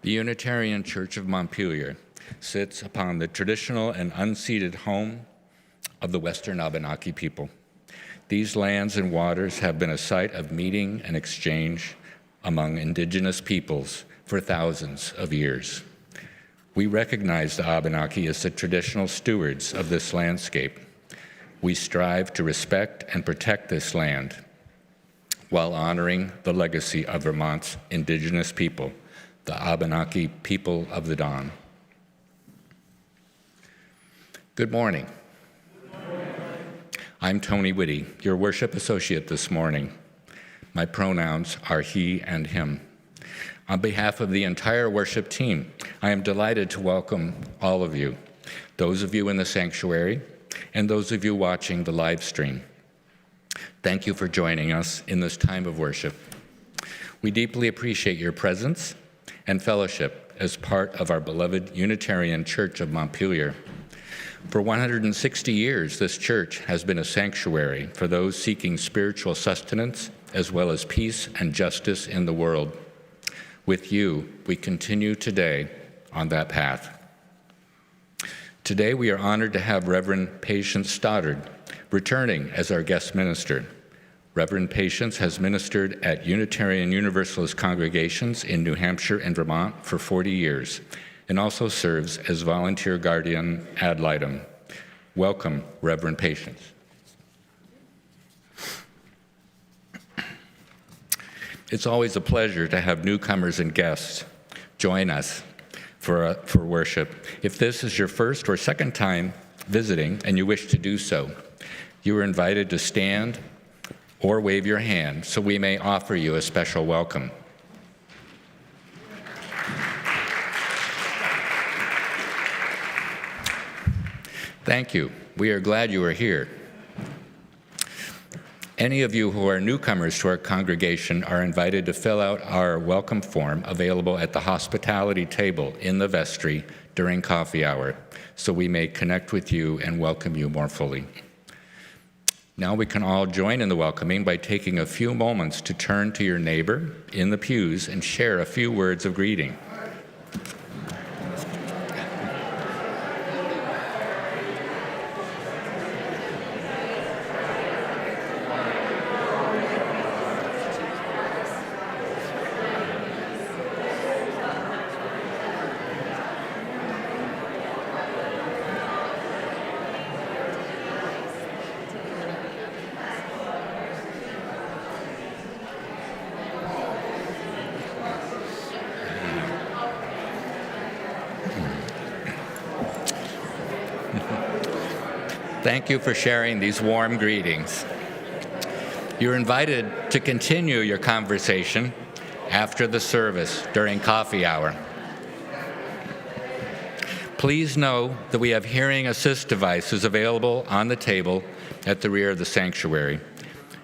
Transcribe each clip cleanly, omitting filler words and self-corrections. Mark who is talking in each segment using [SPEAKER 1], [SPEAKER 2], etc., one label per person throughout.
[SPEAKER 1] The Unitarian Church of Montpelier sits upon the traditional and unceded home of the Western Abenaki people. These lands and waters have been a site of meeting and exchange among indigenous peoples for thousands of years. We recognize the Abenaki as the traditional stewards of this landscape. We strive to respect and protect this land while honoring the legacy of Vermont's indigenous people, the Abenaki people of the Dawn. Good morning. I'm Tony Whitty, your worship associate this morning. My pronouns are he and him. On behalf of the entire worship team, I am delighted to welcome all of you, those of you in the sanctuary, and those of you watching the live stream. Thank you for joining us in this time of worship. We deeply appreciate your presence and fellowship as part of our beloved Unitarian Church of Montpelier. For 160 years, this church has been a sanctuary for those seeking spiritual sustenance as well as peace and justice in the world. With you, we continue today on that path. Today, we are honored to have Reverend Patience Stoddard returning as our guest minister. Reverend Patience has ministered at Unitarian Universalist congregations in New Hampshire and Vermont for 40 years and also serves as volunteer guardian ad litem. Welcome, Reverend Patience. It's always a pleasure to have newcomers and guests join us for worship. If this is your first or second time visiting and you wish to do so, you are invited to stand or wave your hand so we may offer you a special welcome. Thank you. We are glad you are here. Any of you who are newcomers to our congregation are invited to fill out our welcome form available at the hospitality table in the vestry during coffee hour, so we may connect with you and welcome you more fully. Now we can all join in the welcoming by taking a few moments to turn to your neighbor in the pews and share a few words of greeting. Thank you for sharing these warm greetings. You're invited to continue your conversation after the service during coffee hour. Please know that we have hearing assist devices available on the table at the rear of the sanctuary.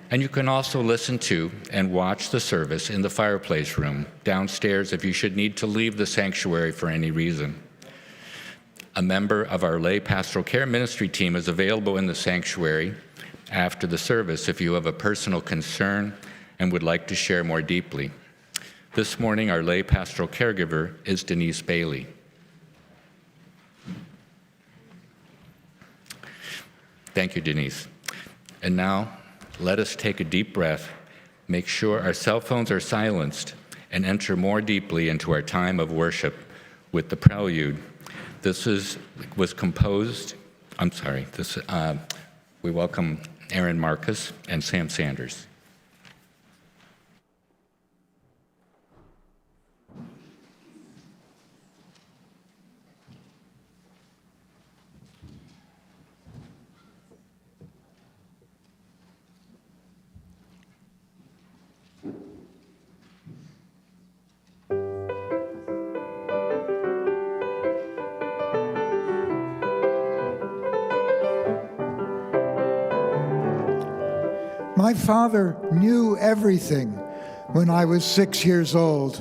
[SPEAKER 1] And you can also listen to and watch the service in the fireplace room downstairs if you should need to leave the sanctuary for any reason. A member of our lay pastoral care ministry team is available in the sanctuary after the service if you have a personal concern and would like to share more deeply. This morning, our lay pastoral caregiver is Denise Bailey. Thank you, Denise. And now, let us take a deep breath, make sure our cell phones are silenced, and enter more deeply into our time of worship with the prelude. This was composed, we welcome Aaron Marcus and Sam Sanders.
[SPEAKER 2] My father knew everything when I was 6 years old.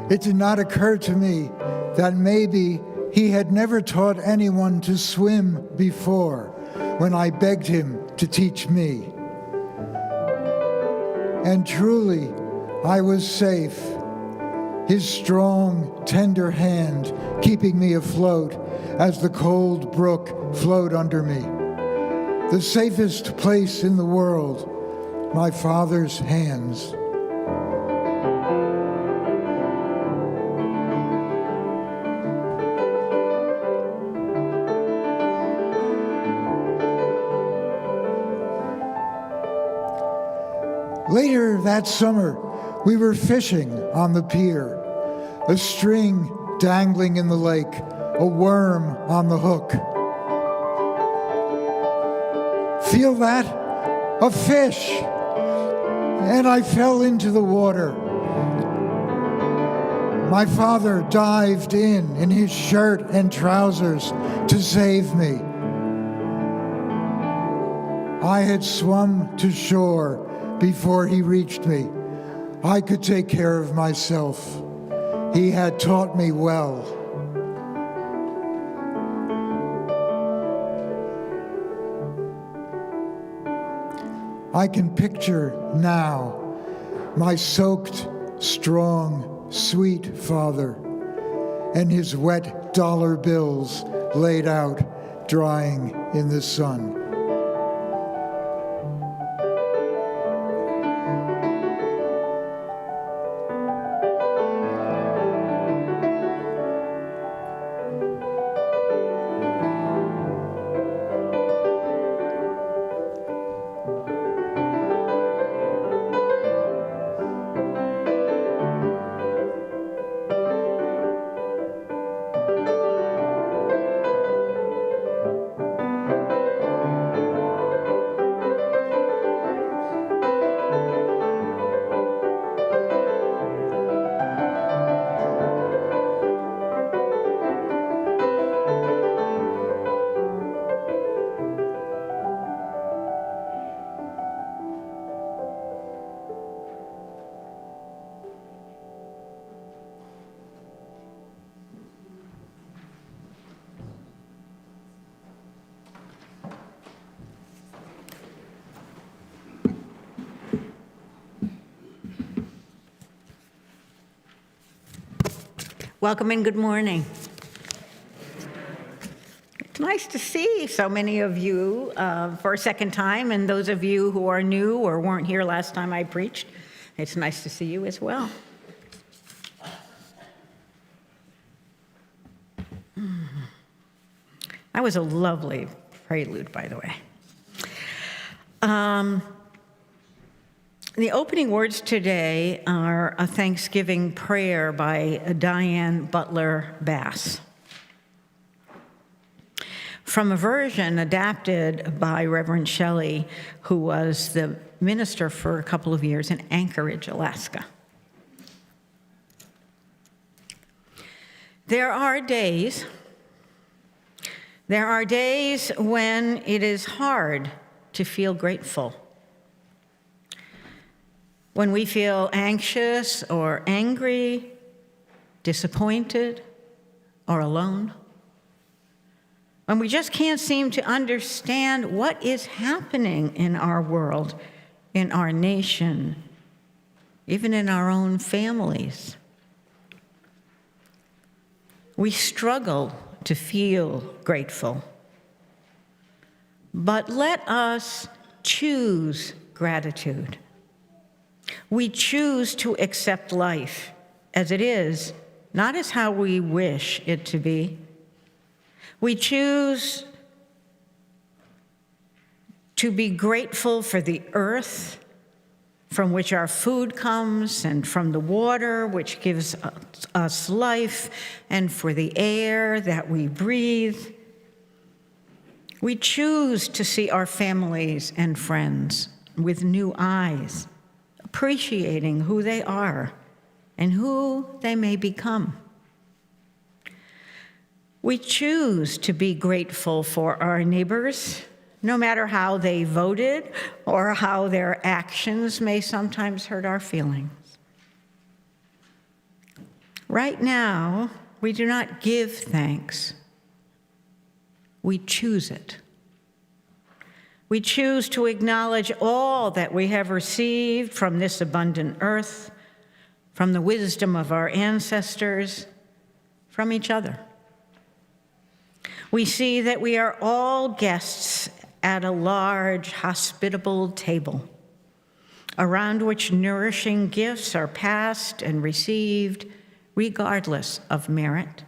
[SPEAKER 2] It did not occur to me that maybe he had never taught anyone to swim before when I begged him to teach me. And truly, I was safe. his strong, tender hand keeping me afloat as the cold brook flowed under me. The safest place in the world, my Father's hands. Later that summer, we were fishing on the pier, a string dangling in the lake, a worm on the hook. Feel that? A fish! And I fell into the water. My father dived in his shirt and trousers to save me. I had swum to shore before he reached me. I could take care of myself. He had taught me well. I can picture now my soaked, strong, sweet father and his wet dollar bills laid out, drying in the sun.
[SPEAKER 3] Welcome and good morning. It's nice to see so many of you for a second time, and those of you who are new or weren't here last time I preached, it's nice to see you as well. That was a lovely prelude, by the way. The opening words today are a Thanksgiving prayer by Diane Butler Bass, from a version adapted by Reverend Shelley, who was the minister for a couple of years in Anchorage, Alaska. There are days when it is hard to feel grateful. When we feel anxious or angry, disappointed, or alone. When we just can't seem to understand what is happening in our world, in our nation, even in our own families. We struggle to feel grateful. But let us choose gratitude. We choose to accept life as it is, not as how we wish it to be. We choose to be grateful for the earth from which our food comes, and from the water which gives us life, and for the air that we breathe. We choose to see our families and friends with new eyes, appreciating who they are and who they may become. We choose to be grateful for our neighbors, no matter how they voted or how their actions may sometimes hurt our feelings. Right now, we do not give thanks. We choose it. We choose to acknowledge all that we have received from this abundant earth, from the wisdom of our ancestors, from each other. We see that we are all guests at a large, hospitable table, around which nourishing gifts are passed and received, regardless of merit.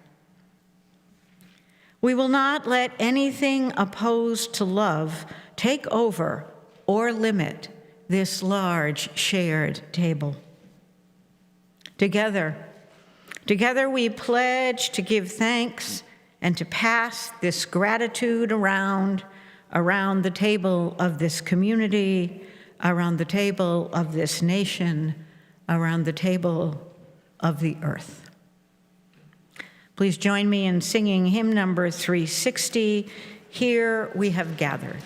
[SPEAKER 3] We will not let anything opposed to love take over or limit this large shared table. Together we pledge to give thanks and to pass this gratitude around the table of this community, around the table of this nation, around the table of the earth. Please join me in singing hymn number 360, Here We Have Gathered.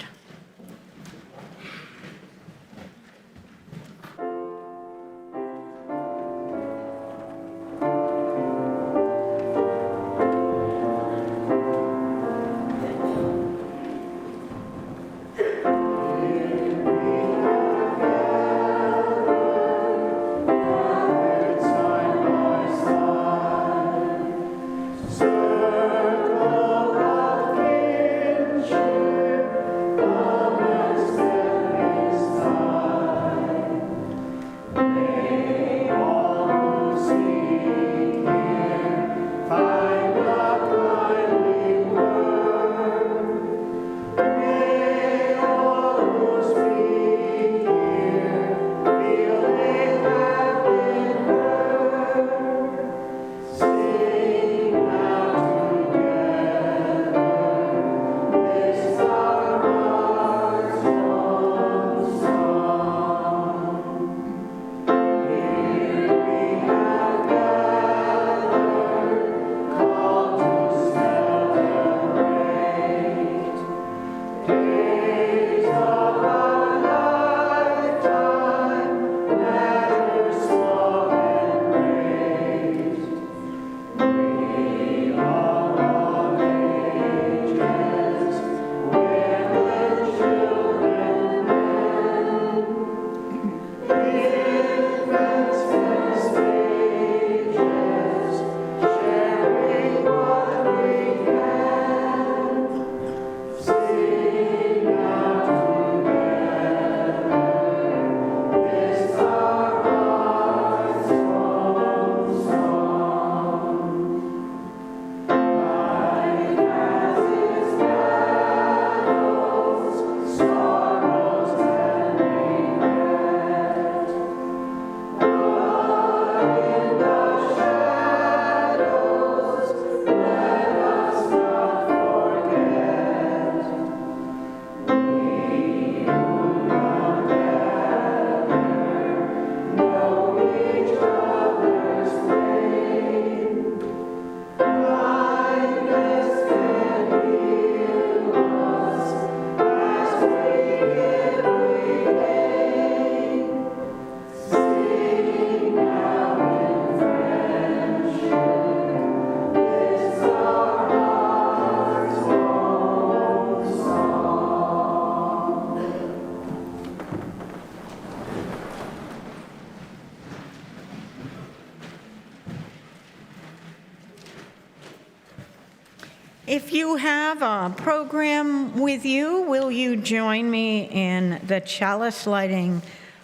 [SPEAKER 3] If you have a program with you, will you join me in the chalice lighting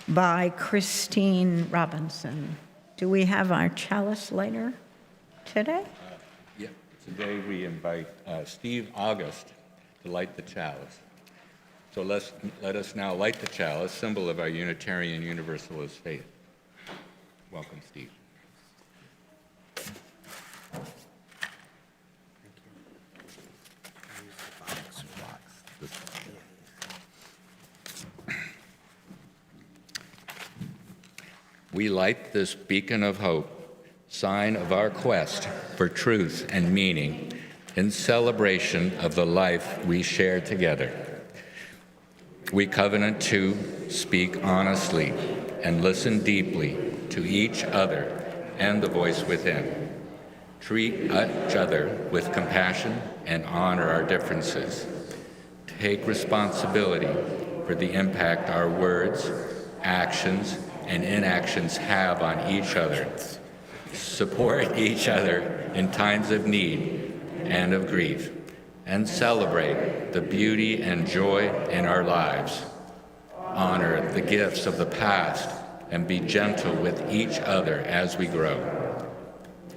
[SPEAKER 3] by Christine Robinson? Do we have our chalice lighter today?
[SPEAKER 1] Yeah, today we invite Steve August to light the chalice. So let us now light the chalice, symbol of our Unitarian Universalist faith. Welcome, Steve. We light this beacon of hope, sign of our quest for truth and meaning in celebration of the life we share together. We covenant to speak honestly and listen deeply to each other and the voice within. Treat each other with compassion and honor our differences. Take responsibility for the impact our words, actions, and inactions have on each other. Support each other in times of need and of grief, and celebrate the beauty and joy in our lives. Honor the gifts of the past and be gentle with each other as we grow.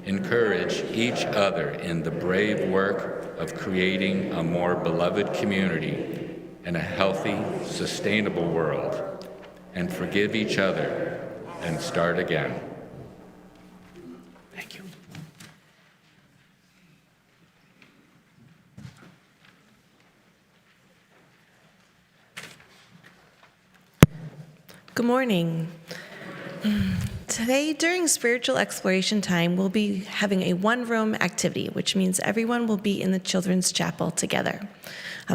[SPEAKER 1] Encourage each other in the brave work of creating a more beloved community and a healthy, sustainable world. And forgive each other and start again. Thank you.
[SPEAKER 4] Good morning. Today, during spiritual exploration time, we'll be having a one-room activity, which means everyone will be in the children's chapel together.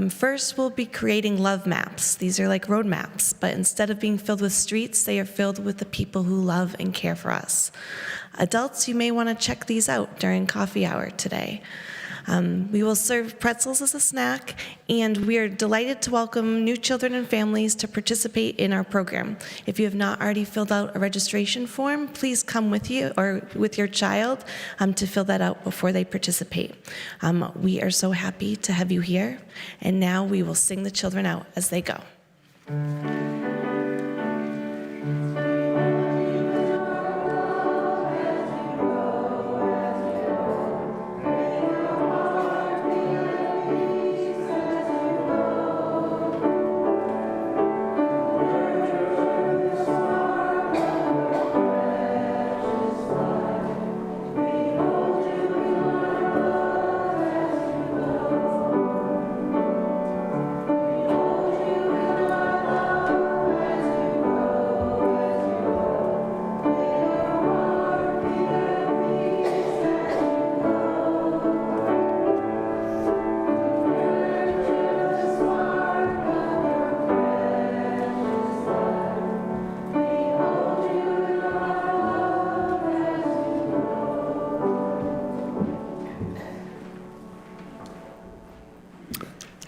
[SPEAKER 4] First, we'll be creating love maps. These are like road maps, but instead of being filled with streets, they are filled with the people who love and care for us. Adults, you may want to check these out during coffee hour today. We will serve pretzels as a snack, and we are delighted to welcome new children and families to participate in our program. If you have not already filled out a registration form, please come with you or with your child to fill that out before they participate. We are so happy to have you here, and now we will sing the children out as they go.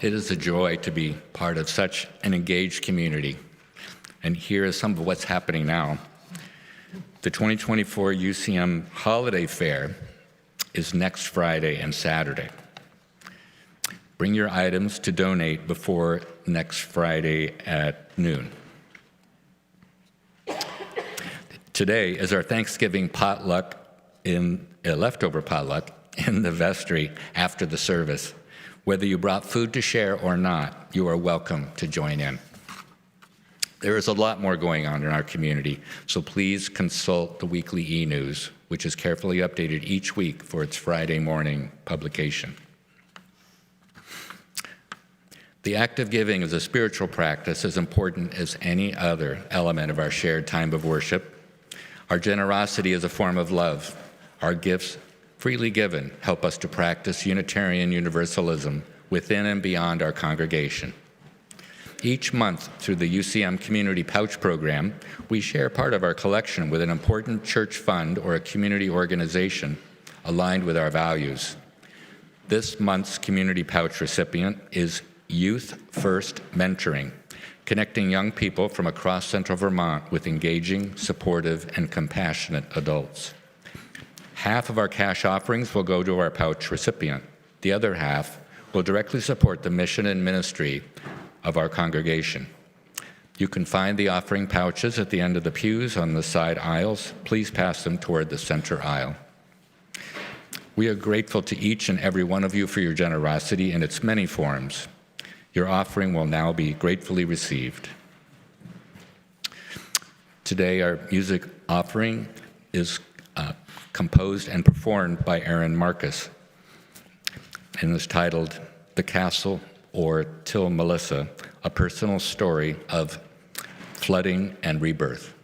[SPEAKER 1] It is a joy to be part of such an engaged community. And here is some of what's happening now. The 2024 UCM Holiday Fair is next Friday and Saturday. Bring your items to donate before next Friday at noon. Today is our Thanksgiving potluck leftover potluck in the vestry after the service. Whether you brought food to share or not, you are welcome to join in. There is a lot more going on in our community, so please consult the weekly e-news, which is carefully updated each week for its Friday morning publication. The act of giving is a spiritual practice as important as any other element of our shared time of worship. Our generosity is a form of love. Our gifts, freely given, help us to practice Unitarian Universalism within and beyond our congregation. Each month, through the UCM Community Pouch Program, we share part of our collection with an important church fund or a community organization aligned with our values. This month's Community Pouch recipient is Youth First Mentoring, connecting young people from across central Vermont with engaging, supportive, and compassionate adults. Half of our cash offerings will go to our pouch recipient. The other half will directly support the mission and ministry of our congregation. You can find the offering pouches at the end of the pews on the side aisles. Please pass them toward the center aisle. We are grateful to each and every one of you for your generosity in its many forms. Your offering will now be gratefully received. Today, our music offering is composed and performed by Aaron Marcus and is titled The Castle, or Till Melissa, a personal story of flooding and rebirth.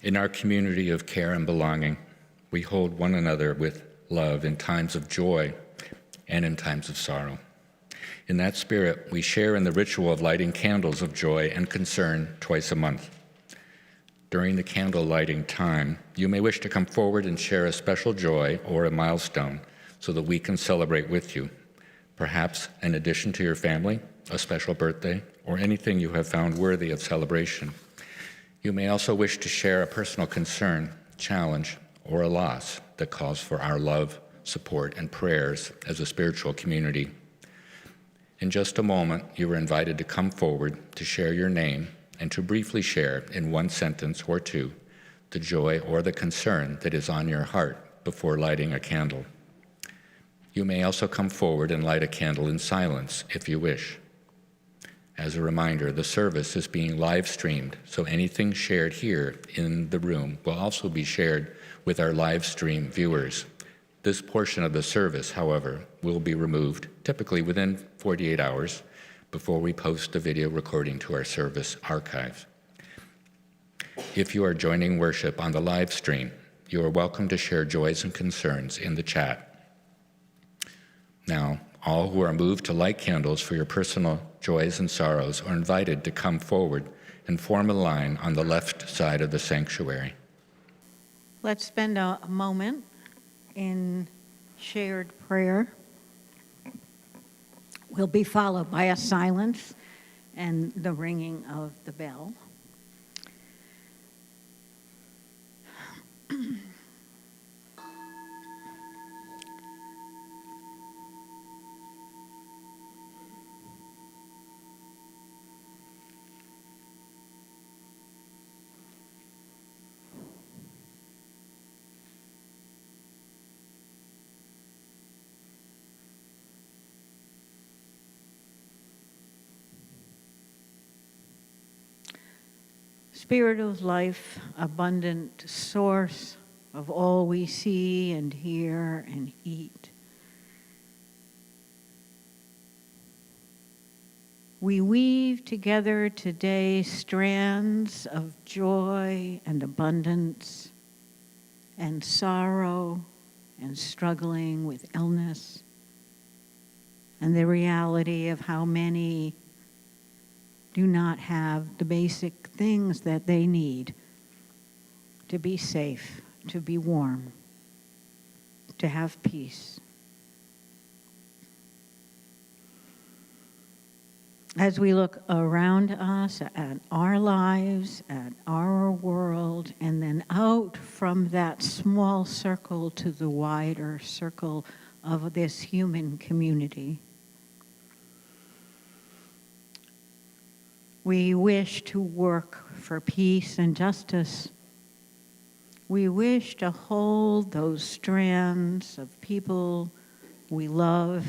[SPEAKER 1] In our community of care and belonging, we hold one another with love in times of joy and in times of sorrow. In that spirit, we share in the ritual of lighting candles of joy and concern twice a month. During the candle lighting time, you may wish to come forward and share a special joy or a milestone so that we can celebrate with you. Perhaps in addition to your family, a special birthday, or anything you have found worthy of celebration. You may also wish to share a personal concern, challenge, or a loss that calls for our love, support, and prayers as a spiritual community. In just a moment, you are invited to come forward to share your name and to briefly share in one sentence or two the joy or the concern that is on your heart before lighting a candle. You may also come forward and light a candle in silence if you wish. As a reminder, the service is being live streamed, so anything shared here in the room will also be shared with our live stream viewers. This portion of the service, however, will be removed typically within 48 hours before we post the video recording to our service archive. If you are joining worship on the live stream, you are welcome to share joys and concerns in the chat. Now, all who are moved to light candles for your personal joys and sorrows are invited to come forward and form a line on the left side of the sanctuary.
[SPEAKER 3] Let's spend a moment in shared prayer. Will be followed by a silence and the ringing of the bell. Spirit of life, abundant source of all we see and hear and eat. We weave together today strands of joy and abundance and sorrow and struggling with illness and the reality of how many do not have the basic things that they need to be safe, to be warm, to have peace. As we look around us at our lives, at our world, and then out from that small circle to the wider circle of this human community, we wish to work for peace and justice. We wish to hold those strands of people we love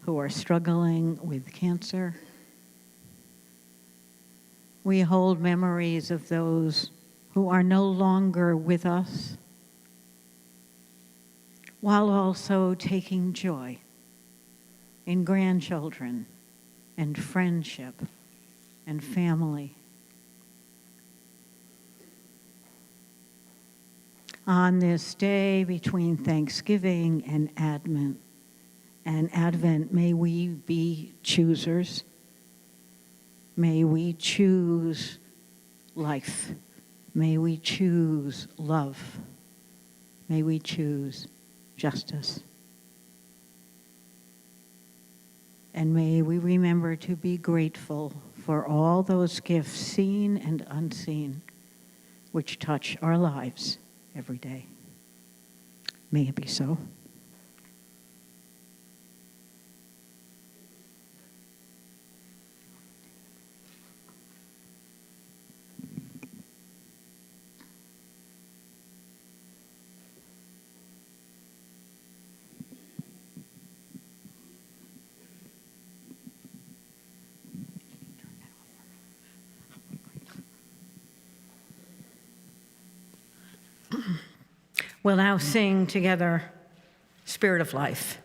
[SPEAKER 3] who are struggling with cancer. We hold memories of those who are no longer with us, while also taking joy in grandchildren and friendship and family. On this day between Thanksgiving and Advent, may we be choosers. May we choose life. May we choose love. May we choose justice. And may we remember to be grateful for all those gifts, seen and unseen, which touch our lives every day. May it be so. We'll now sing together Spirit of Life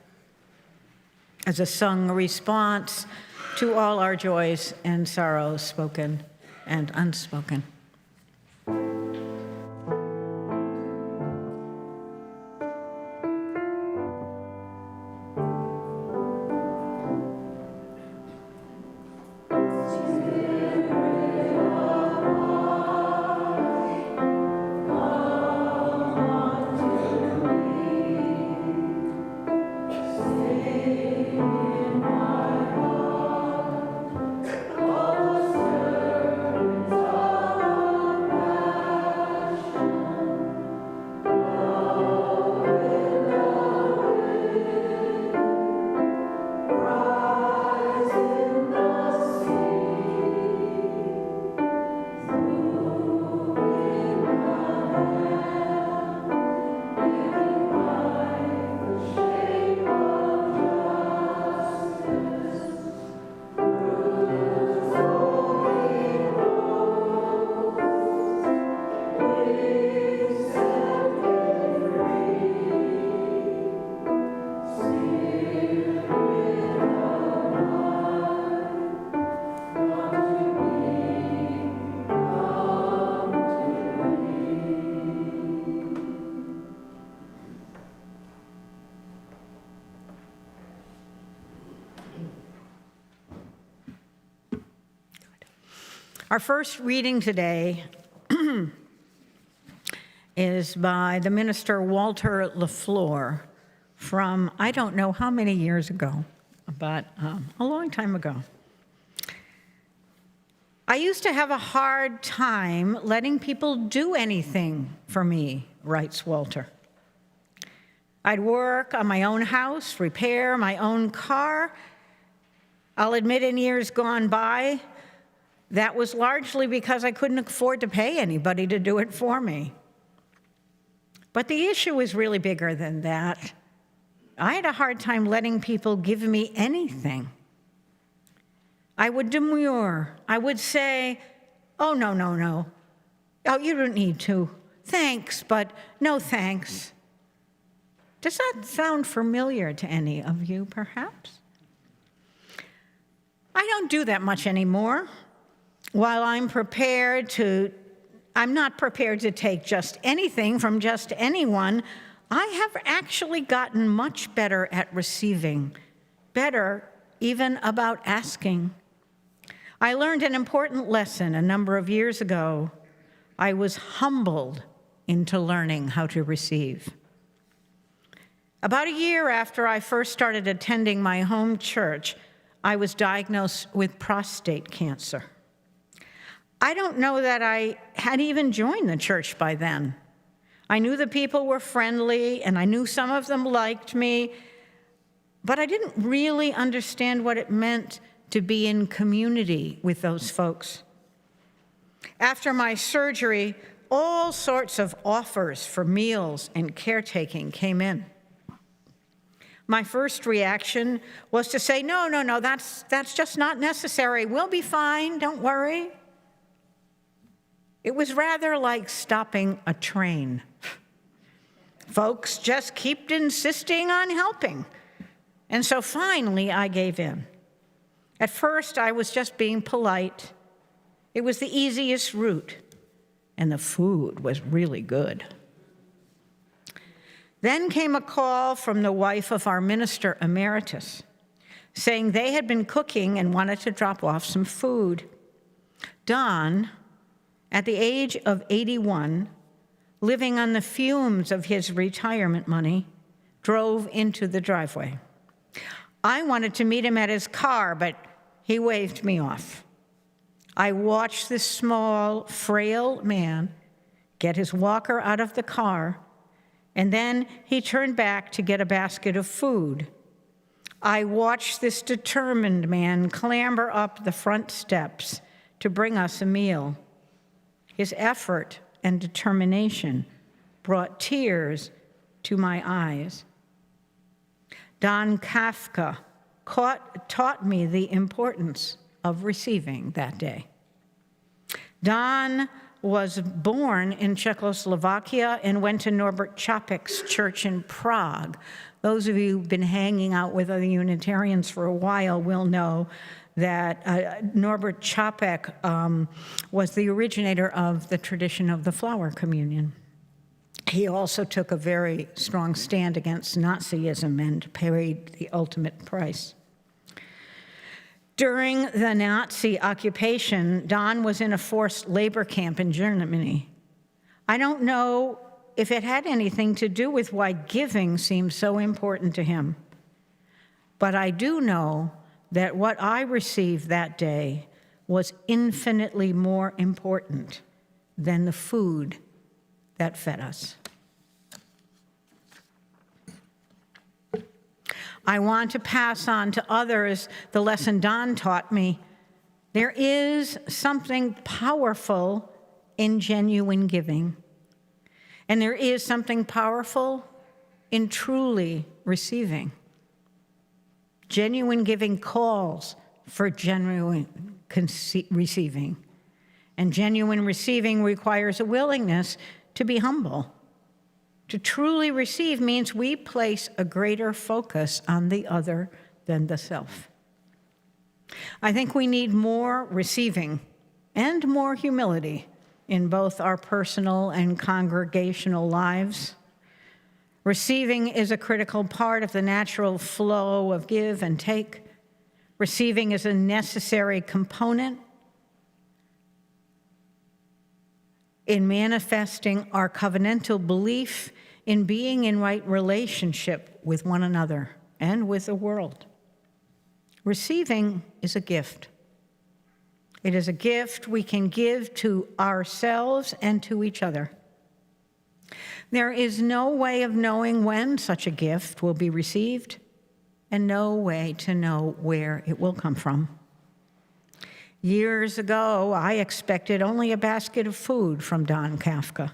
[SPEAKER 3] as a sung response to all our joys and sorrows, spoken and unspoken. Our first reading today is by the minister Walter LaFleur from I don't know how many years ago, but a long time ago. I used to have a hard time letting people do anything for me, writes Walter. I'd work on my own house, repair my own car. I'll admit in years gone by, that was largely because I couldn't afford to pay anybody to do it for me. But the issue is really bigger than that. I had a hard time letting people give me anything. I would demur. I would say, oh, no. Oh, you don't need to. Thanks, but no thanks. Does that sound familiar to any of you, perhaps? I don't do that much anymore. While I'm not prepared to take just anything from just anyone, I have actually gotten much better at receiving, better even about asking. I learned an important lesson a number of years ago. I was humbled into learning how to receive. About a year after I first started attending my home church, I was diagnosed with prostate cancer. I don't know that I had even joined the church by then. I knew the people were friendly, and I knew some of them liked me, but I didn't really understand what it meant to be in community with those folks. After my surgery, all sorts of offers for meals and caretaking came in. My first reaction was to say, no, that's just not necessary. We'll be fine, don't worry. It was rather like stopping a train. Folks just kept insisting on helping. And so finally, I gave in. At first, I was just being polite. It was the easiest route, and the food was really good. Then came a call from the wife of our minister emeritus, saying they had been cooking and wanted to drop off some food. Don, at the age of 81, living on the fumes of his retirement money, drove into the driveway. I wanted to meet him at his car, but he waved me off. I watched this small, frail man get his walker out of the car, and then he turned back to get a basket of food. I watched this determined man clamber up the front steps to bring us a meal. His effort and determination brought tears to my eyes. Don Kafka taught me the importance of receiving that day. Don was born in Czechoslovakia and went to Norbert Čapek's church in Prague. Those of you who've been hanging out with other Unitarians for a while will know that Norbert Čapek was the originator of the tradition of the flower communion. He also took a very strong stand against Nazism and paid the ultimate price. During the Nazi occupation, Don was in a forced labor camp in Germany. I don't know if it had anything to do with why giving seemed so important to him, but I do know that what I received that day was infinitely more important than the food that fed us. I want to pass on to others the lesson Don taught me. There is something powerful in genuine giving, and there is something powerful in truly receiving. Genuine giving calls for genuine receiving, and genuine receiving requires a willingness to be humble. To truly receive means we place a greater focus on the other than the self. I think we need more receiving and more humility in both our personal and congregational lives. Receiving is a critical part of the natural flow of give and take. Receiving is a necessary component in manifesting our covenantal belief in being in right relationship with one another and with the world. Receiving is a gift. It is a gift we can give to ourselves and to each other. There is no way of knowing when such a gift will be received, and no way to know where it will come from. Years ago, I expected only a basket of food from Don Kafka.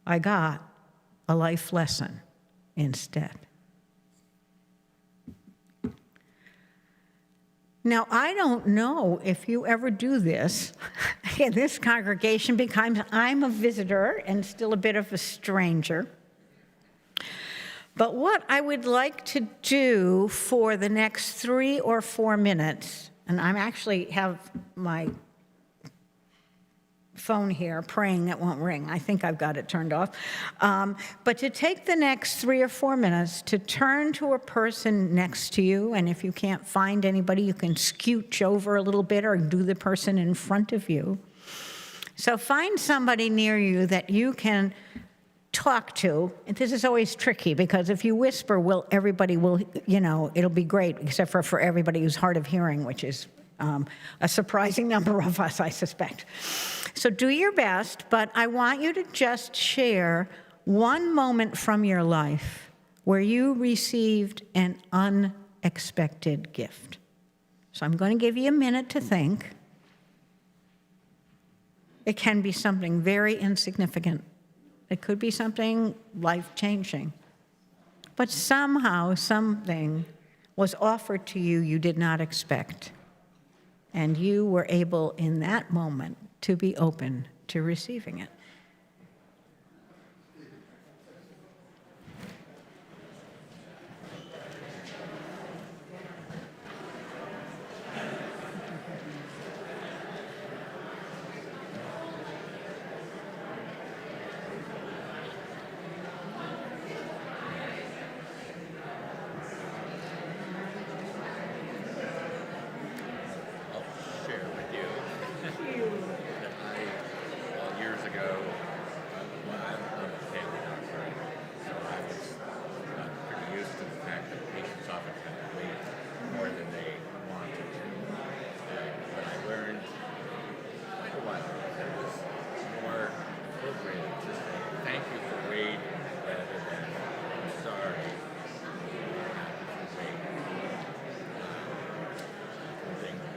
[SPEAKER 3] I got a life lesson instead. Now, I don't know if you ever do this in this congregation because I'm a visitor and still a bit of a stranger. But what I would like to do for the next 3 or 4 minutes, and I'm actually have my phone here praying it won't ring. I think I've got it turned off. But to take the next 3 or 4 minutes to turn to a person next to you, and if you can't find anybody, you can scooch over a little bit or do the person in front of you. So find somebody near you that you can talk to. And this is always tricky because if you whisper, everybody will, it'll be great, except for everybody who's hard of hearing, which is a surprising number of us, I suspect. So do your best, but I want you to just share one moment from your life where you received an unexpected gift. So I'm going to give you a minute to think. It can be something very insignificant. It could be something life-changing. But somehow something was offered to you you did not expect. And you were able in that moment to be open to receiving it.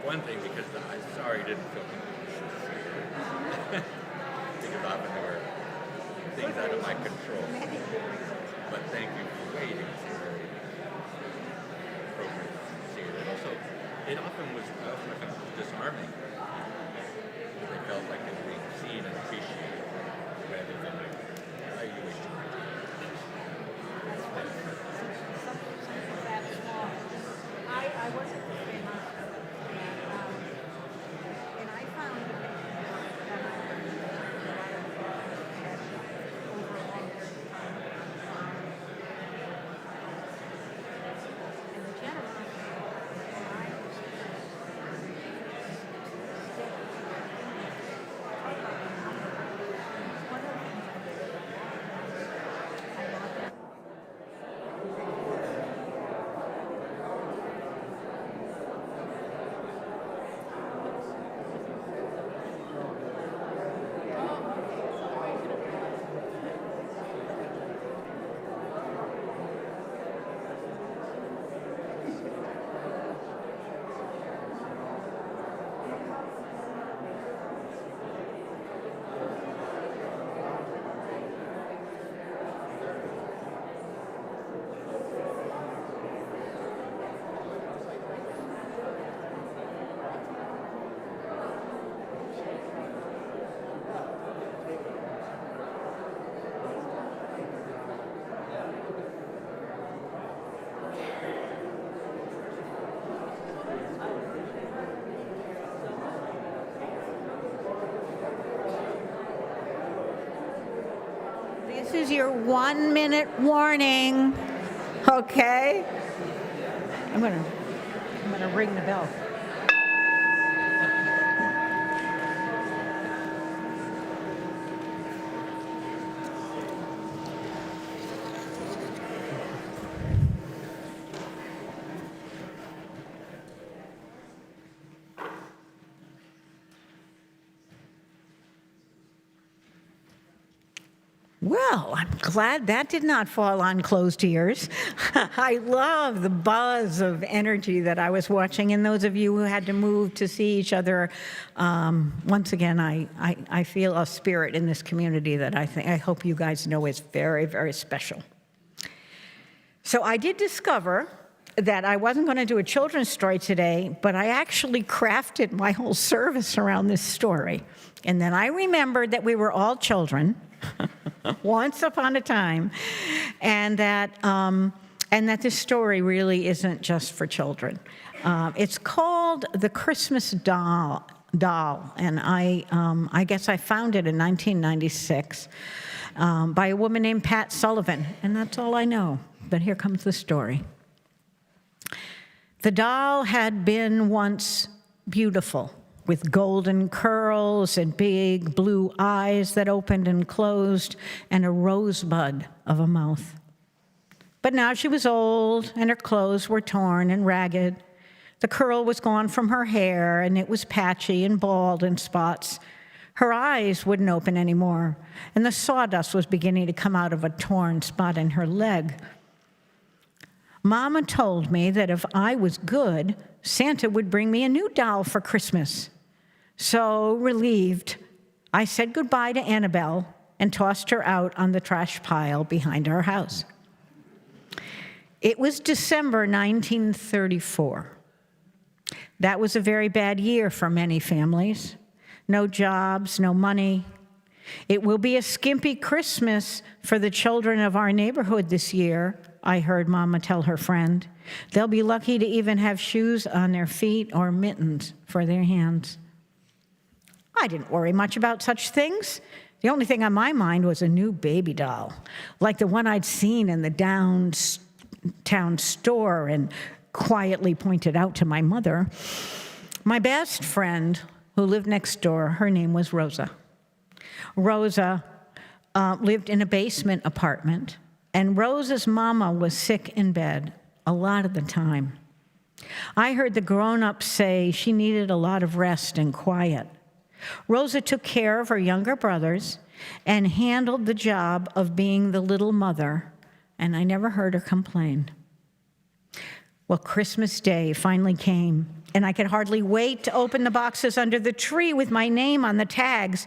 [SPEAKER 1] One thing, because I'm sorry didn't feel because often there were things out of my control. But thank you for waiting. It's very appropriate to see it. And also, it often was disarming. They felt like they were being seen and appreciated rather than how you wish to.
[SPEAKER 3] I wasn't very much. And I found that over a long period of time. And the generosity I one of the things I love that. This is your 1-minute warning, okay? I'm gonna ring the bell. Well, I'm glad that did not fall on closed ears. I love the buzz of energy that I was watching, and those of you who had to move to see each other, once again, I feel a spirit in this community that I hope you guys know is very, very special. So I did discover that I wasn't going to do a children's story today, but I actually crafted my whole service around this story. And then I remembered that we were all children once upon a time, and that this story really isn't just for children. It's called The Christmas Doll, and I guess I found it in 1996 by a woman named Pat Sullivan, and that's all I know. But here comes the story. The doll had been once beautiful, with golden curls and big blue eyes that opened and closed, and a rosebud of a mouth. But now she was old, and her clothes were torn and ragged. The curl was gone from her hair, and it was patchy and bald in spots. Her eyes wouldn't open anymore, and the sawdust was beginning to come out of a torn spot in her leg. Mama told me that if I was good, Santa would bring me a new doll for Christmas. So relieved, I said goodbye to Annabelle and tossed her out on the trash pile behind our house. It was December 1934. That was a very bad year for many families. No jobs, no money. It will be a skimpy Christmas for the children of our neighborhood this year, I heard Mama tell her friend. They'll be lucky to even have shoes on their feet or mittens for their hands. I didn't worry much about such things. The only thing on my mind was a new baby doll, like the one I'd seen in the downtown store and quietly pointed out to my mother. My best friend, who lived next door, her name was Rosa. Rosa lived in a basement apartment, and Rosa's mama was sick in bed a lot of the time. I heard the grown-ups say she needed a lot of rest and quiet. Rosa took care of her younger brothers and handled the job of being the little mother, and I never heard her complain. Well, Christmas Day finally came, and I could hardly wait to open the boxes under the tree with my name on the tags.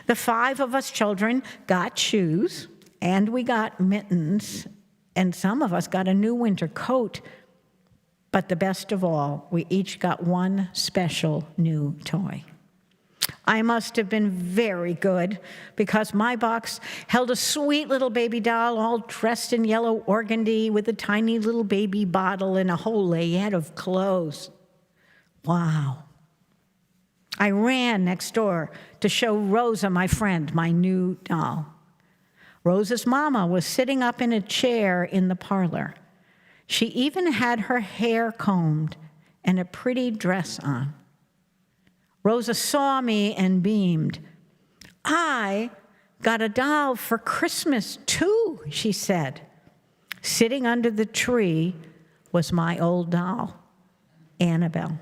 [SPEAKER 3] The 5 of us children got shoes, and we got mittens, and some of us got a new winter coat. But the best of all, we each got one special new toy. I must have been very good, because my box held a sweet little baby doll all dressed in yellow organdy with a tiny little baby bottle and a whole layette of clothes. Wow. I ran next door to show Rosa, my friend, my new doll. Rosa's mama was sitting up in a chair in the parlor. She even had her hair combed and a pretty dress on. Rosa saw me and beamed. I got a doll for Christmas, too, she said. Sitting under the tree was my old doll, Annabelle.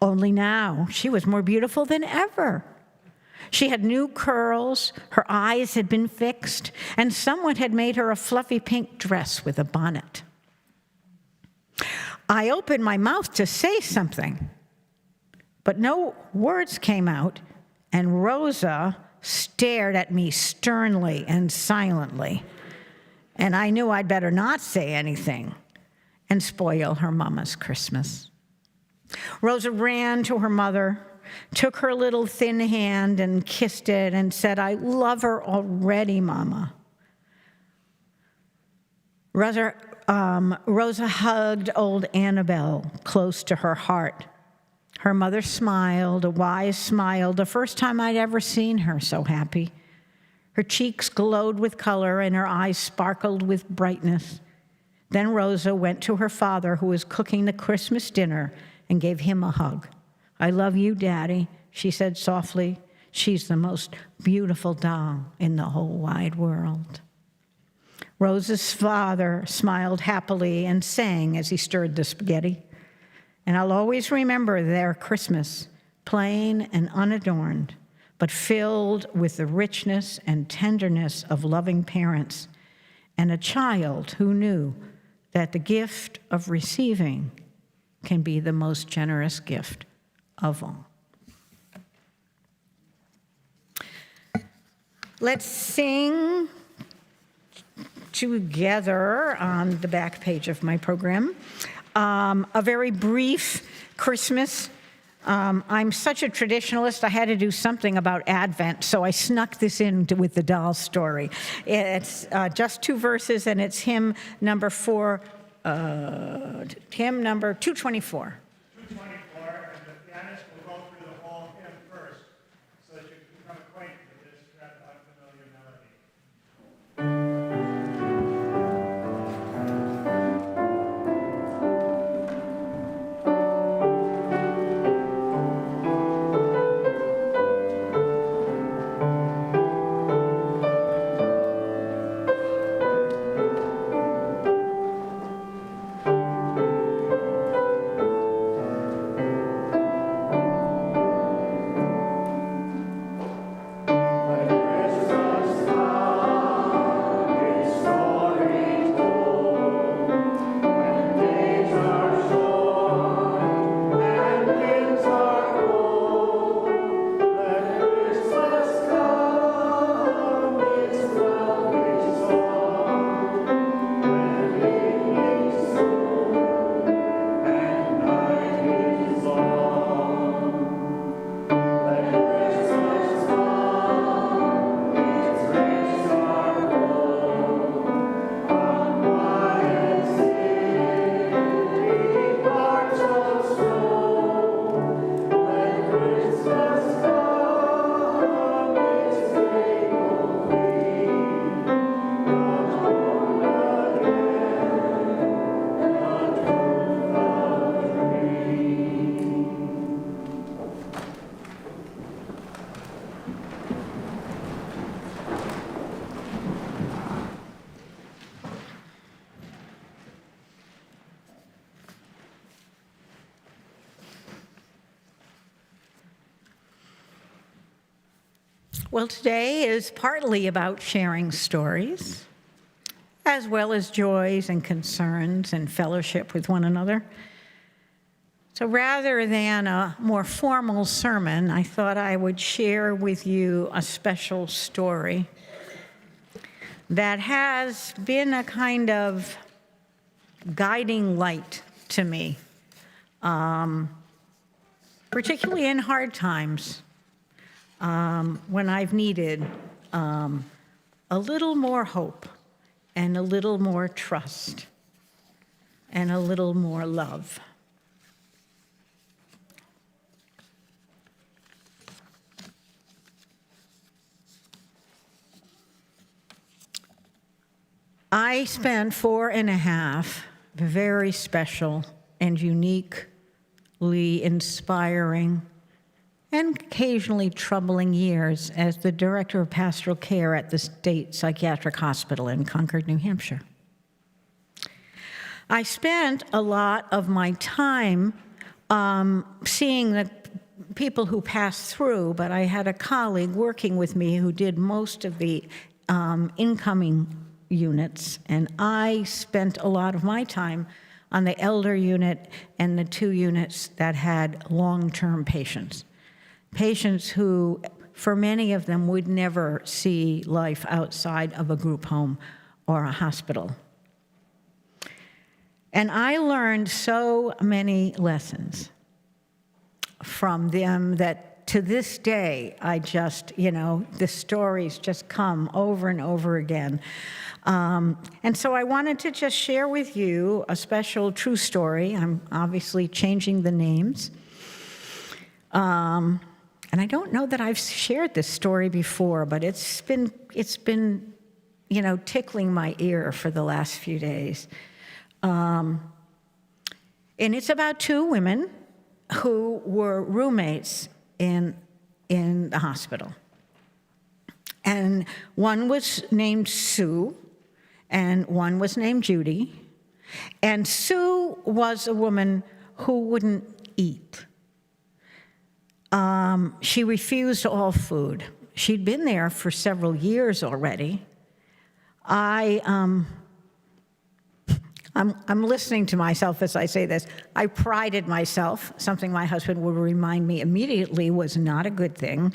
[SPEAKER 3] Only now she was more beautiful than ever. She had new curls, her eyes had been fixed, and someone had made her a fluffy pink dress with a bonnet. I opened my mouth to say something, but no words came out, and Rosa stared at me sternly and silently, and I knew I'd better not say anything and spoil her mama's Christmas. Rosa ran to her mother, took her little thin hand and kissed it and said, "I love her already, Mama." Rosa hugged old Annabelle close to her heart. Her mother smiled, a wise smile, the first time I'd ever seen her so happy. Her cheeks glowed with color and her eyes sparkled with brightness. Then Rosa went to her father, who was cooking the Christmas dinner, and gave him a hug. "I love you, Daddy," she said softly. "She's the most beautiful doll in the whole wide world." Rosa's father smiled happily and sang as he stirred the spaghetti. And I'll always remember their Christmas, plain and unadorned, but filled with the richness and tenderness of loving parents, and a child who knew that the gift of receiving can be the most generous gift of all. Let's sing together on the back page of my program a very brief Christmas. I'm such a traditionalist, I had to do something about Advent, so I snuck this in with the doll story. It's just 2 verses, and it's hymn number 224.
[SPEAKER 5] 224, and the pianist will go through the whole hymn first, so that you can become acquainted with this rather unfamiliar melody.
[SPEAKER 3] Well, today is partly about sharing stories, as well as joys and concerns and fellowship with one another. So rather than a more formal sermon, I thought I would share with you a special story that has been a kind of guiding light to me, particularly in hard times. When I've needed a little more hope and a little more trust and a little more love. I spent 4.5 very special and uniquely inspiring and occasionally troubling years as the director of pastoral care at the State Psychiatric Hospital in Concord, New Hampshire. I spent a lot of my time seeing the people who passed through, but I had a colleague working with me who did most of the incoming units, and I spent a lot of my time on the elder unit and the 2 units that had long-term patients. Patients who, for many of them, would never see life outside of a group home or a hospital. And I learned so many lessons from them that to this day, I just, the stories just come over and over again. And so I wanted to just share with you a special true story. I'm obviously changing the names. And I don't know that I've shared this story before, but it's been tickling my ear for the last few days. And it's about 2 women who were roommates in the hospital. And one was named Sue, and one was named Judy. And Sue was a woman who wouldn't eat. She refused all food. She'd been there for several years already. I'm listening to myself as I say this. I prided myself, something my husband would remind me immediately was not a good thing,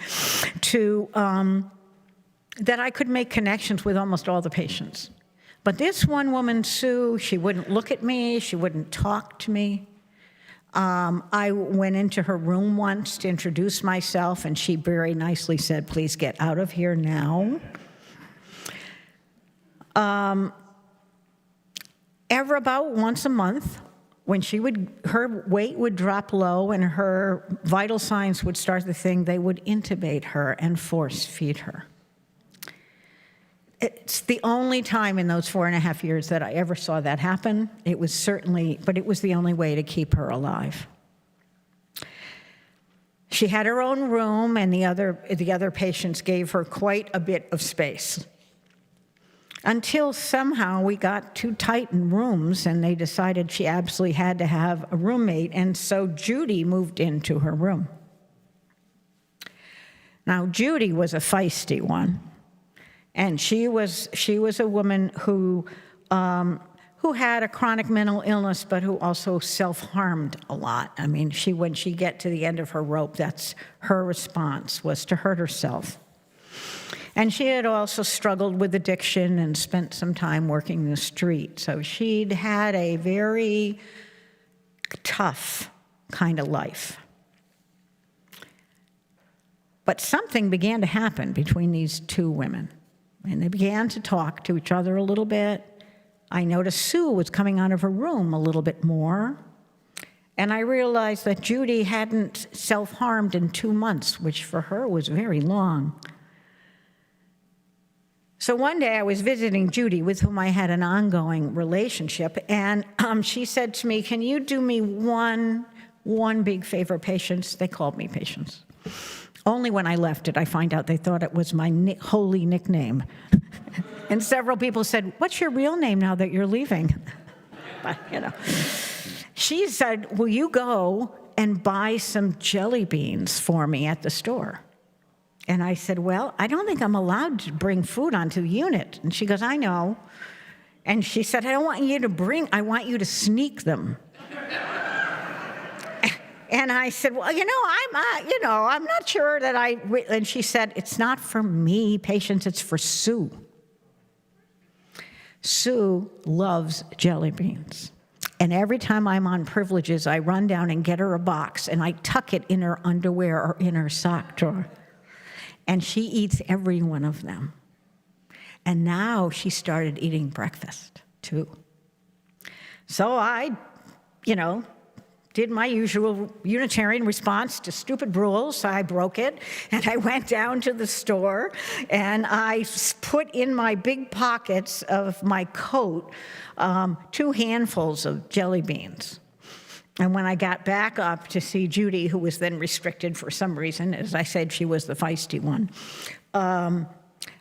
[SPEAKER 3] that I could make connections with almost all the patients. But this one woman, Sue, she wouldn't look at me, she wouldn't talk to me. I went into her room once to introduce myself, and she very nicely said, "Please get out of here now." Ever about once a month, when her weight would drop low and her vital signs would start the thing, they would intubate her and force feed her. It's the only time in those 4.5 years that I ever saw that happen. It was the only way to keep her alive. She had her own room, and the other patients gave her quite a bit of space. Until somehow we got too tight in rooms, and they decided she absolutely had to have a roommate, and so Judy moved into her room. Now, Judy was a feisty one. And she was a woman who had a chronic mental illness, but who also self-harmed a lot. I mean, when she get to the end of her rope, that's her response, was to hurt herself. And she had also struggled with addiction and spent some time working the street. So she'd had a very tough kind of life. But something began to happen between these two women. And they began to talk to each other a little bit. I noticed Sue was coming out of her room a little bit more. And I realized that Judy hadn't self-harmed in 2 months, which for her was very long. So one day I was visiting Judy, with whom I had an ongoing relationship, and she said to me, "Can you do me one big favor, Patience?" They called me Patience. Only when I left did I find out they thought it was my holy nickname. And several people said, "What's your real name now that you're leaving?" But, She said, "Will you go and buy some jelly beans for me at the store?" And I said, "Well, I don't think I'm allowed to bring food onto the unit." And she goes, "I know." And she said, I want you to sneak them." And I said, "Well, I'm not sure that and she said, "It's not for me, Patience, it's for Sue." Sue loves jelly beans. And every time I'm on privileges, I run down and get her a box, and I tuck it in her underwear or in her sock drawer. And she eats every one of them. And now she started eating breakfast, too. So I, did my usual Unitarian response to stupid rules. I broke it, and I went down to the store, and I put in my big pockets of my coat 2 handfuls of jelly beans. And when I got back up to see Judy, who was then restricted for some reason, as I said, she was the feisty one,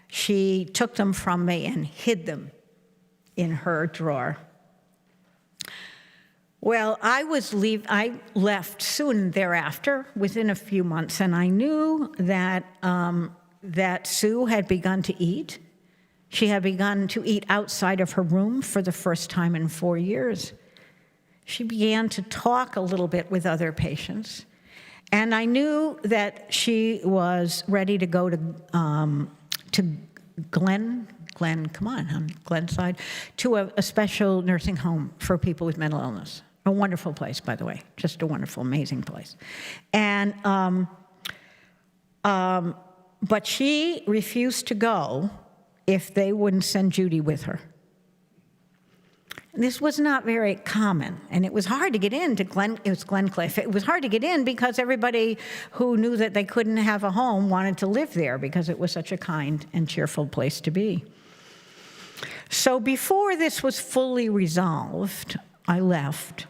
[SPEAKER 3] she took them from me and hid them in her drawer. Well, I left soon thereafter, within a few months, and I knew that Sue had begun to eat. She had begun to eat outside of her room for the first time in 4 years. She began to talk a little bit with other patients, and I knew that she was ready to go to Glenside, to a special nursing home for people with mental illness. A wonderful place, by the way, just a wonderful, amazing place. And but she refused to go if they wouldn't send Judy with her. This was not very common, and it was hard to get into Glencliff. It was hard to get in because everybody who knew that they couldn't have a home wanted to live there because it was such a kind and cheerful place to be. So before this was fully resolved, I left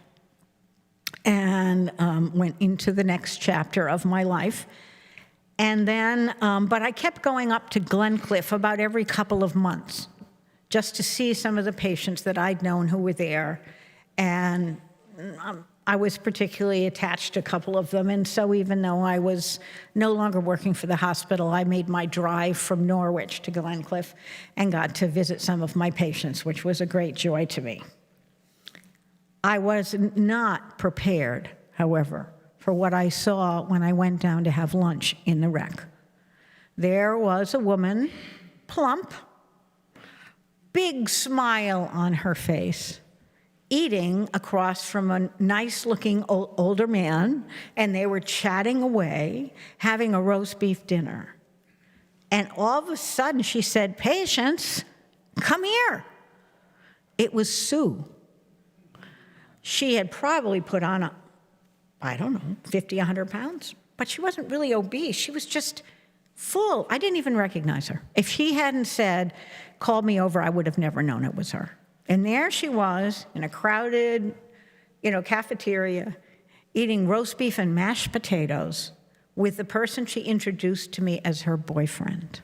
[SPEAKER 3] and went into the next chapter of my life. And then, but I kept going up to Glencliff about every couple of months just to see some of the patients that I'd known who were there. And I was particularly attached to a couple of them. And so even though I was no longer working for the hospital, I made my drive from Norwich to Glencliff and got to visit some of my patients, which was a great joy to me. I was not prepared, however, for what I saw when I went down to have lunch in the rec. There was a woman, plump, big smile on her face, eating across from a nice-looking older man, and they were chatting away, having a roast beef dinner. And all of a sudden, she said, "Patience, come here." It was Sue. She had probably put on, 50, 100 pounds, but she wasn't really obese. She was just full. I didn't even recognize her. If she hadn't said, "Called me over," I would have never known it was her. And there she was in a crowded, cafeteria, eating roast beef and mashed potatoes with the person she introduced to me as her boyfriend.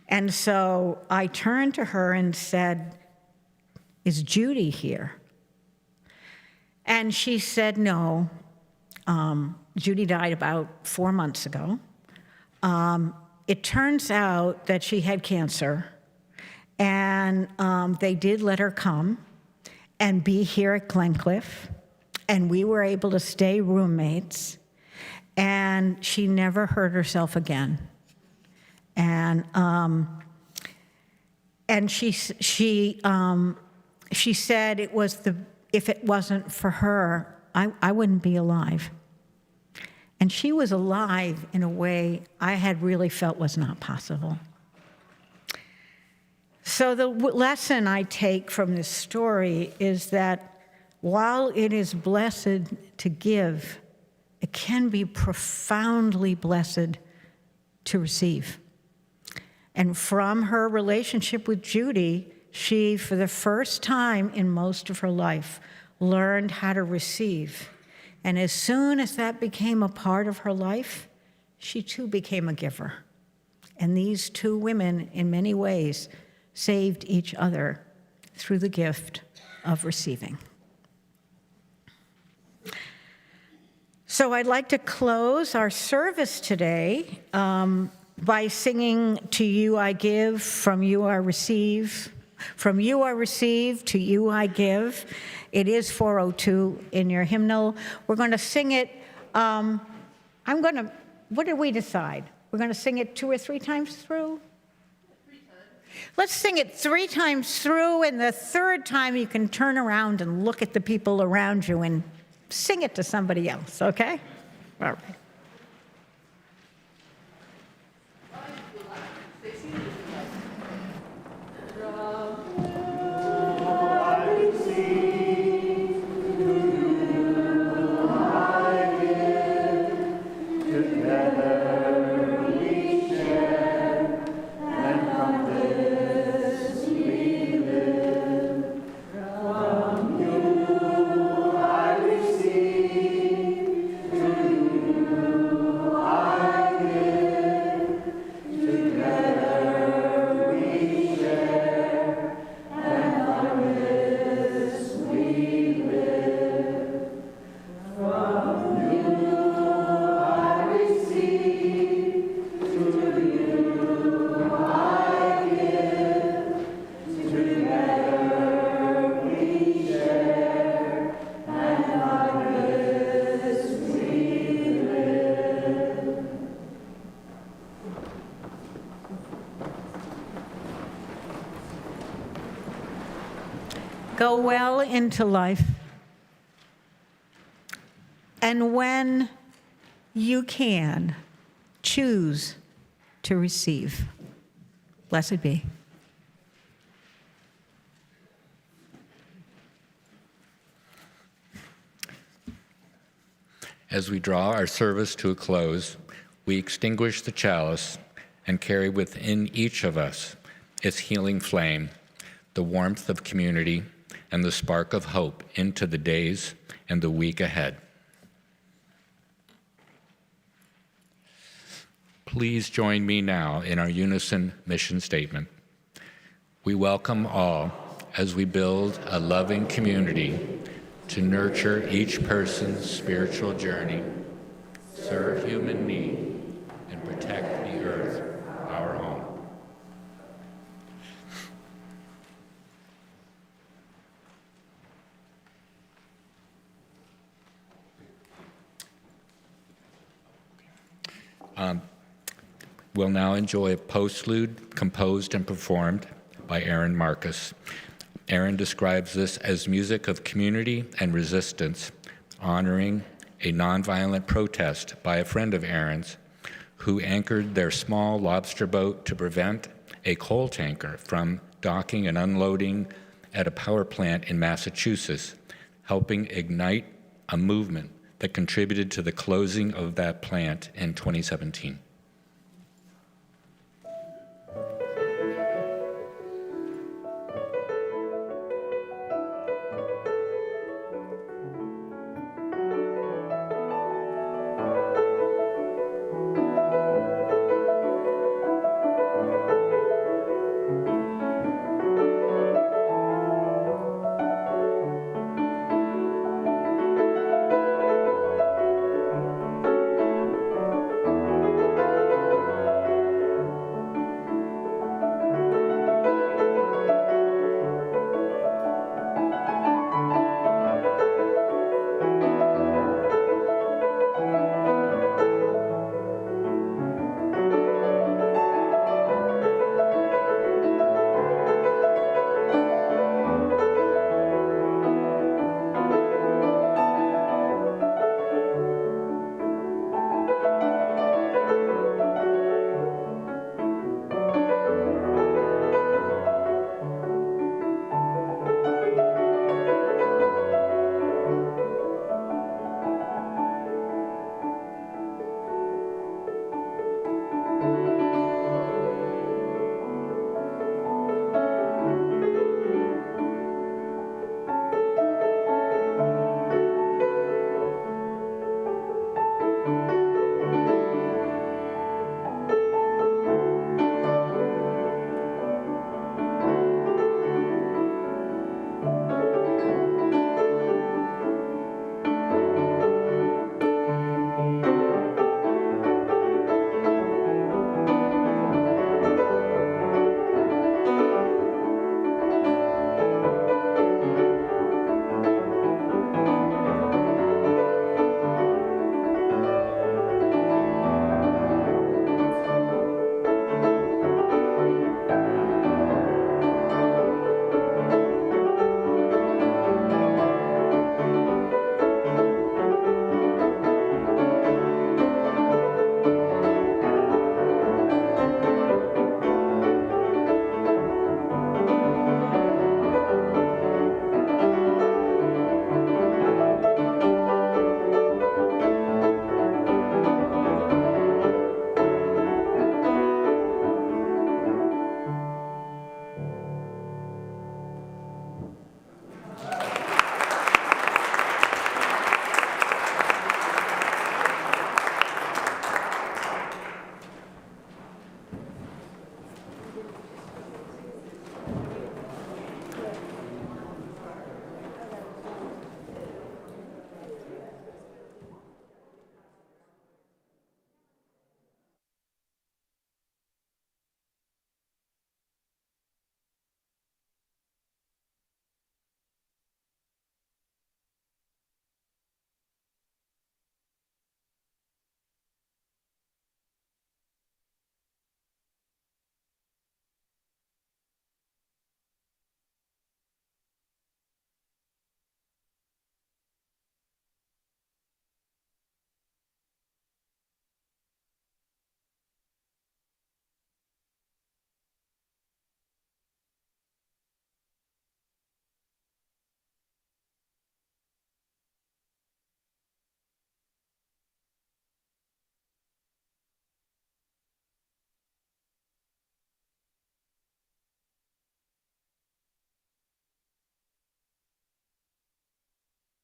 [SPEAKER 3] And so I turned to her and said, "Is Judy here?" And she said, "No. Judy died about 4 months ago. It turns out that she had cancer, and they did let her come and be here at Glencliff, and we were able to stay roommates, and she never hurt herself again." And she said it was if it wasn't for her, I wouldn't be alive. And she was alive in a way I had really felt was not possible. So the lesson I take from this story is that while it is blessed to give, it can be profoundly blessed to receive. And from her relationship with Judy, she, for the first time in most of her life, learned how to receive. And as soon as that became a part of her life, she too became a giver. And these two women, in many ways, saved each other through the gift of receiving. So I'd like to close our service today by singing "To You I Give, From You I Receive." From you I receive, to you I give. It is 402 in your hymnal. We're going to sing it. What did we decide? We're going to sing it 2 or 3 times through? 3 times. Let's sing it 3 times through, and the third time you can turn around and look at the people around you and sing it to somebody else, okay? All right. Go well into life. And when you can, choose to receive. Blessed be.
[SPEAKER 1] As we draw our service to a close, we extinguish the chalice and carry within each of us its healing flame, the warmth of community, and the spark of hope into the days and the week ahead. Please join me now in our unison mission statement. We welcome all as we build a loving community to nurture each person's spiritual journey, serve human need, and protect the earth, our home. We'll now enjoy a postlude composed and performed by Aaron Marcus. Aaron describes this as music of community and resistance, honoring a nonviolent protest by a friend of Aaron's who anchored their small lobster boat to prevent a coal tanker from docking and unloading at a power plant in Massachusetts, helping ignite a movement that contributed to the closing of that plant in 2017.